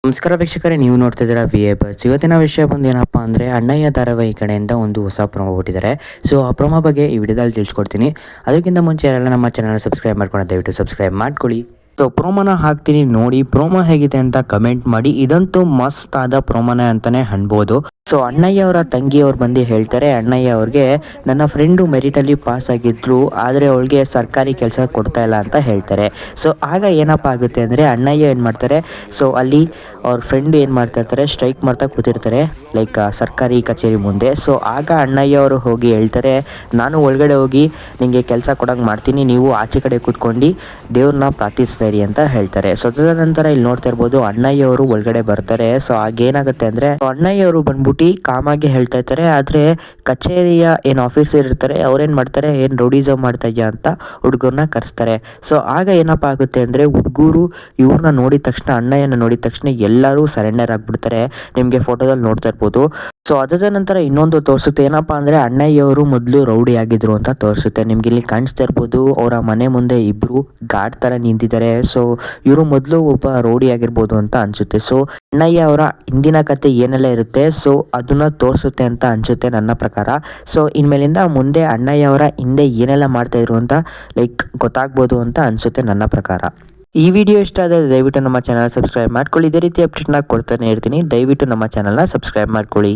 ನಮಸ್ಕಾರ ವೀಕ್ಷಕರೇ, ನೀವು ನೋಡ್ತಿದ್ದೀರಾ ವಿ.ಎ ಬಸ್. ಇವತ್ತಿನ ವಿಷಯ ಬಂದು ಏನಪ್ಪ ಅಂದರೆ, ಅಣ್ಣಯ್ಯ ಧಾರಾವಾಹಿ ಕಡೆಯಿಂದ ಒಂದು ಹೊಸ ಪ್ರೊಮೋ ಕೊಟ್ಟಿದ್ದಾರೆ. ಸೊ ಆ ಪ್ರೊಮೋ ಬಗ್ಗೆ ಈ ವಿಡಿಯೋದಲ್ಲಿ ತಿಳಿಸ್ಕೊಡ್ತೀನಿ. ಅದಕ್ಕಿಂತ ಮುಂಚೆ ಎಲ್ಲ ನಮ್ಮ ಚಾನಲ್ ಸಬ್ಸ್ಕ್ರೈಬ್ ಮಾಡ್ಕೊಂಡು ದಯವಿಟ್ಟು ಸಬ್ಸ್ಕ್ರೈಬ್ ಮಾಡ್ಕೊಳ್ಳಿ. ಸೊ ಪ್ರೋಮೋನ ಹಾಕ್ತೀನಿ ನೋಡಿ, ಪ್ರೋಮೋ ಹೇಗಿದೆ ಅಂತ ಕಮೆಂಟ್ ಮಾಡಿ. ಇದಂತೂ ಮಸ್ತ್ ಆದ ಪ್ರೋಮೋನೇ ಅಂತಲೇ ಅನ್ಬೋದು. ಸೊ ಅಣ್ಣಯ್ಯ ಅವರ ತಂಗಿಯವ್ರು ಬಂದು ಹೇಳ್ತಾರೆ, ಅಣ್ಣಯ್ಯ ಅವ್ರಿಗೆ ನನ್ನ ಫ್ರೆಂಡು ಮೆರಿಟಲ್ಲಿ ಪಾಸ್ ಆಗಿದ್ರು, ಆದರೆ ಅವಳಿಗೆ ಸರ್ಕಾರಿ ಕೆಲಸ ಕೊಡ್ತಾ ಇಲ್ಲ ಅಂತ ಹೇಳ್ತಾರೆ. ಸೊ ಆಗ ಏನಪ್ಪ ಆಗುತ್ತೆ ಅಂದರೆ, ಅಣ್ಣಯ್ಯ ಏನು ಮಾಡ್ತಾರೆ, ಸೊ ಅಲ್ಲಿ ಅವ್ರ ಫ್ರೆಂಡ್ ಏನು ಮಾಡ್ತಾ ಇರ್ತಾರೆ, ಸ್ಟ್ರೈಕ್ ಮಾಡ್ತಾ ಕೂತಿರ್ತಾರೆ ಲೈಕ್ ಸರ್ಕಾರಿ ಕಚೇರಿ ಮುಂದೆ. ಸೊ ಆಗ ಅಣ್ಣಯ್ಯ ಅವರು ಹೋಗಿ ಹೇಳ್ತಾರೆ, ನಾನು ಒಳಗಡೆ ಹೋಗಿ ನಿಮಗೆ ಕೆಲಸ ಕೊಡೋಂಗೆ ಮಾಡ್ತೀನಿ, ನೀವು ಆಚೆ ಕಡೆ ಕೂತ್ಕೊಂಡು ದೇವ್ರನ್ನ ಪ್ರಾರ್ಥಿಸ್ತೀರಿ ಅಂತ ಹೇಳ್ತಾರೆ. ಸೊ ತದನಂತರ ಇಲ್ಲಿ ನೋಡ್ತಾ ಇರ್ಬೋದು, ಅಣ್ಣಯ್ಯ ಅವರು ಒಳಗಡೆ ಬರ್ತಾರೆ. ಸೊ ಆಗೇನಾಗುತ್ತೆ ಅಂದರೆ, ಅಣ್ಣಯ್ಯ ಅವರು ಬಂದ್ಬಿಟ್ಟು ಕಾಮಾಗಿ ಹೇಳ್ತಾ ಇರ್ತಾರೆ, ಆದರೆ ಕಚೇರಿಯ ಏನು ಆಫೀಸರ್ ಇರ್ತಾರೆ ಅವ್ರೇನು ಮಾಡ್ತಾರೆ, ಏನು ರೌಡಿಸಮ್ ಮಾಡ್ತಾ ಇದೆಯಾ ಅಂತ ಹುಡುಗರನ್ನ ಕರೆಸ್ತಾರೆ. ಸೊ ಆಗ ಏನಪ್ಪ ಆಗುತ್ತೆ ಅಂದರೆ, ಹುಡುಗರು ಇವ್ರನ್ನ ನೋಡಿದ ತಕ್ಷಣ, ಅಣ್ಣಯ್ಯನ ನೋಡಿದ ತಕ್ಷಣ ಎಲ್ಲರೂ ಸರೆಂಡರ್ ಆಗಿಬಿಡ್ತಾರೆ. ನಿಮಗೆ ಫೋಟೋದಲ್ಲಿ ನೋಡ್ತಾ ಇರ್ಬೋದು. ಸೊ ಅದಾದ ನಂತರ ಇನ್ನೊಂದು ತೋರಿಸುತ್ತೆ, ಏನಪ್ಪ ಅಂದರೆ ಅಣ್ಣಯ್ಯವರು ಮೊದಲು ರೌಡಿ ಆಗಿದ್ರು ಅಂತ ತೋರಿಸುತ್ತೆ. ನಿಮ್ಗೆ ಇಲ್ಲಿ ಕಾಣಿಸ್ತಾ ಇರ್ಬೋದು, ಅವರ ಮನೆ ಮುಂದೆ ಇಬ್ಬರು ಗಾರ್ಡ್ ಥರ ನಿಂತಿದ್ದಾರೆ. ಸೊ ಇವರು ಮೊದಲು ಒಬ್ಬ ರೌಡಿ ಆಗಿರ್ಬೋದು ಅಂತ ಅನಿಸುತ್ತೆ. ಸೊ ಅಣ್ಣಯ್ಯ ಅವರ ಹಿಂದಿನ ಕತೆ ಏನೆಲ್ಲ ಇರುತ್ತೆ, ಸೊ ಅದನ್ನ ತೋರಿಸುತ್ತೆ ಅಂತ ಅನಿಸುತ್ತೆ ನನ್ನ ಪ್ರಕಾರ. ಸೊ ಇನ್ಮೇಲಿಂದ ಮುಂದೆ ಅಣ್ಣಯ್ಯ ಅವರ ಹಿಂದೆ ಏನೆಲ್ಲ ಮಾಡ್ತಾ ಇದ್ರು ಅಂತ ಲೈಕ್ ಗೊತ್ತಾಗ್ಬೋದು ಅಂತ ಅನಿಸುತ್ತೆ ನನ್ನ ಪ್ರಕಾರ. ಈ ವಿಡಿಯೋ ಇಷ್ಟ ಆದರೆ ದಯವಿಟ್ಟು ನಮ್ಮ ಚಾನಲ್ ಸಬ್ಸ್ಕ್ರೈಬ್ ಮಾಡ್ಕೊಳ್ಳಿ. ಇದೇ ರೀತಿ ಅಪ್ಡೇಟ್ನ ಕೊಡ್ತಾನೆ ಇರ್ತೀನಿ. ದಯವಿಟ್ಟು ನಮ್ಮ ಚಾನಲ್ನ ಸಬ್ಸ್ಕ್ರೈಬ್ ಮಾಡ್ಕೊಳ್ಳಿ.